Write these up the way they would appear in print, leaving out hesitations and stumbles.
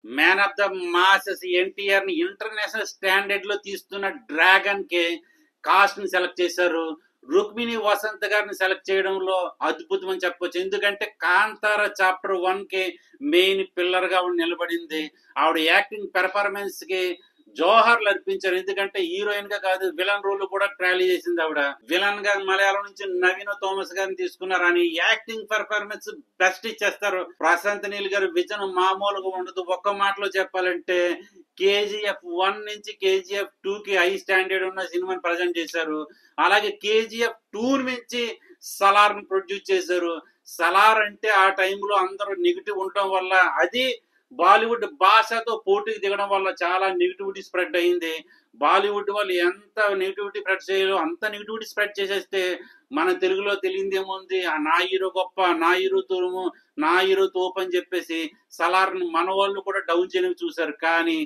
Man of the masses NTR ని international standard లో తీస్తున్న డ్రాగన్ కి కాస్ట్ ని సెలెక్ట్ చేశారు. రుక్మిణి వసంత్ గారిని సెలెక్ట్ చేయడంలో అద్భుతం అని చెప్పొచ్చు. ఎందుకంటే కాంతార చాప్టర్ 1 కి మెయిన్ పిల్లర్ గా నిలబడింది. ఆవిడ యాక్టింగ్ పెర్ఫార్మెన్స్ కి జోహర్లు అర్పించారు. ఎందుకంటే హీరోయిన్ గా కాదు, విలన్ రోల్ కూడా ట్రాలీ చేసింది ఆవిడ. విలన్ గా మలయాళం నుంచి నవీన థోమస్ గారిని తీసుకున్నారు. అని యాక్టింగ్ పెర్ఫార్మెన్స్ బెస్ట్ ఇచ్చేస్తారు. ప్రశాంత్ నీల్ గారి విజన్ మామూలుగా ఉండదు. ఒక్క మాటలో చెప్పాలంటే కేజీఎఫ్ 1 నుంచి కేజీఎఫ్ 2 కి హై స్టాండర్డ్ ఉన్న సినిమాని ప్రజెంట్ చేశారు. అలాగే కేజీఎఫ్ 2 నుంచి సలార్ ని ప్రొడ్యూస్ చేశారు. సలార్ అంటే ఆ టైంలో అందరూ నెగిటివ్ ఉండటం వల్ల అది బాలీవుడ్ భాషతో పోటీకి దిగడం వల్ల చాలా నెగిటివిటీ స్ప్రెడ్ అయింది. బాలీవుడ్ వాళ్ళు ఎంత నెగిటివిటీ స్ప్రెడ్ చేయాలో అంత నెగిటివిటీ స్ప్రెడ్ చేసేస్తే మన తెలుగులో తెలియంది ఏముంది, ఆ నా హీరో గొప్ప, నా హీరో తురుము, నా హీరో తోపు అని చెప్పేసి సలార్ని మన వాళ్ళు కూడా డౌన్ చేయడానికి చూశారు. కానీ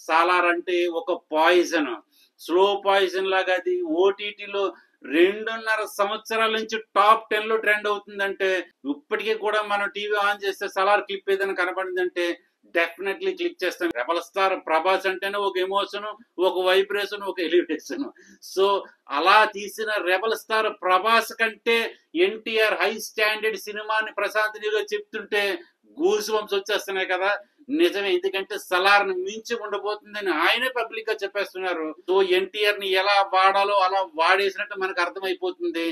సలార్ అంటే ఒక పాయిజన్, స్లో పాయిజన్ లాగా అది ఓటీటీలో 2.5 సంవత్సరాల నుంచి టాప్ 10 లో ట్రెండ్ అవుతుందంటే, ఇప్పటికీ కూడా మనం టీవీ ఆన్ చేస్తే సలార్ క్లిప్ ఏదైనా కనపడిందంటే డెఫినెట్లీ క్లిక్ చేస్తాం. రెబల్ స్టార్ ప్రభాస్ అంటేనే ఒక ఎమోషన్, ఒక వైబ్రేషన్, ఒక ఎలివేషన్. సో అలా తీసిన రెబల్ స్టార్ ప్రభాస్ కంటే ఎన్టీఆర్ హై స్టాండర్డ్ సినిమాని ప్రశాంత్ నీలో చెప్తుంటే గూస్ బంప్స్ వచ్చేస్తున్నాయి కదా. నిజమే, ఎందుకంటే సలార్ ని మించి ఉండబోతుందని ఆయనే పబ్లిక్ గా చెప్పేస్తున్నారు. సో ఎన్టీఆర్ ని ఎలా వాడాలో అలా వాడేసినట్టు మనకు అర్థమైపోతుంది.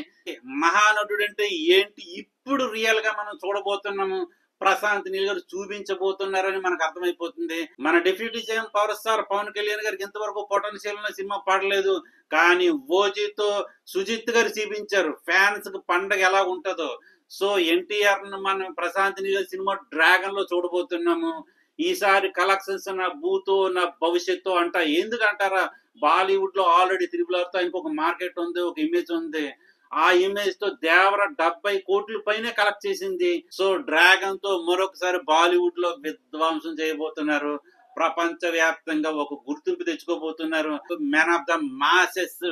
మహానటుడు అంటే ఏంటి ఇప్పుడు రియల్ గా మనం చూడబోతున్నాము. ప్రశాంత్ నీల్ గారు చూపించబోతున్నారని మనకు అర్థమైపోతుంది. మన deputy CM power star Pawan Kalyan గారికి ఇంతవరకు పొటెన్షియల్ ఉన్న సినిమా పడలేదు. కానీ ఓజీతో సుజిత్ గారు చూపించారు ఫ్యాన్స్ కి పండగ ఎలా ఉంటుందో. సో ఎన్టీఆర్ ను మనం ప్రశాంత్ నీల్ గారి సినిమా డ్రాగన్ లో చూడబోతున్నాము. ఈసారి కలెక్షన్స్ నా భూతో నా భవిష్యత్తు అంట. ఎందుకంటారా, బాలీవుడ్ లో ఆల్రెడీ త్రిబుల్ ఆయనకు ఒక మార్కెట్ ఉంది, ఒక ఇమేజ్ ఉంది. ఆ ఇమేజ్ తో దేవర 70 కోట్ల పైనే కలెక్ట్ చేసింది. సో డ్రాగన్ తో మరొకసారి బాలీవుడ్ లో విధ్వంసం చేయబోతున్నారు. ప్రపంచ వ్యాప్తంగా ఒక గుర్తింపు తెచ్చుకోబోతున్నారు. Man of the masses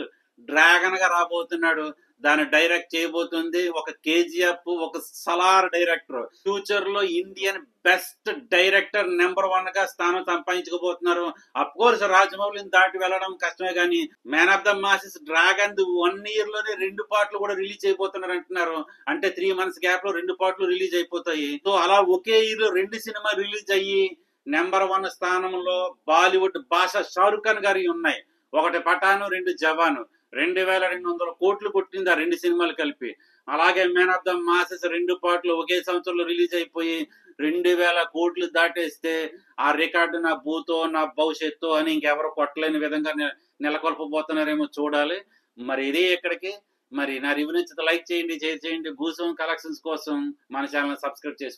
dragon గా రాబోతున్నాడు. దాన్ని డైరెక్ట్ చేయబోతుంది ఒక కేజీఎఫ్, ఒక సలార్ డైరెక్టర్. ఫ్యూచర్ లో ఇండియన్ బెస్ట్ డైరెక్టర్ నెంబర్ 1 గా స్థానం సంపాదించుకోబోతున్నారు. అఫ్ కోర్స్ రాజమౌళిని దాటి వెళ్ళడం కష్టమే, కానీ man of the masses dragon 1 year లోనే 2 పార్ట్లు కూడా రిలీజ్ అయిపోతున్నారు అంటున్నారు. అంటే 3 months గ్యాప్ లో 2 పార్ట్లు రిలీజ్ అయిపోతాయి. సో అలా ఒకే ఇయర్ లో 2 సినిమా రిలీజ్ అయ్యి నెంబర్ 1 స్థానంలో బాలీవుడ్ భాష షారుఖ్ ఖాన్ గారి ఉన్నాయి. ఒకటి పఠాను, 2 జవాను. 2200 కోట్లు కొట్టింది ఆ 2 సినిమాలు కలిపి. అలాగే మ్యాన్ ఆఫ్ ద మాసెస్ 2 పార్ట్లు ఒకే సంవత్సరంలో రిలీజ్ అయిపోయి 2000 కోట్లు దాటేస్తే ఆ రికార్డు నా భూతో నా భవిష్యత్తు అని ఇంకెవరు కొట్టలేని విధంగా నెలకొల్పబోతున్నారేమో చూడాలి. మరి ఇదే ఎక్కడికి. మరి నా రివ్యూ నచ్చితే లైక్ చేయండి, షేర్ చేయండి. గూసం కలెక్షన్స్ కోసం మన ఛానల్ సబ్స్క్రైబ్ చేసుకోండి.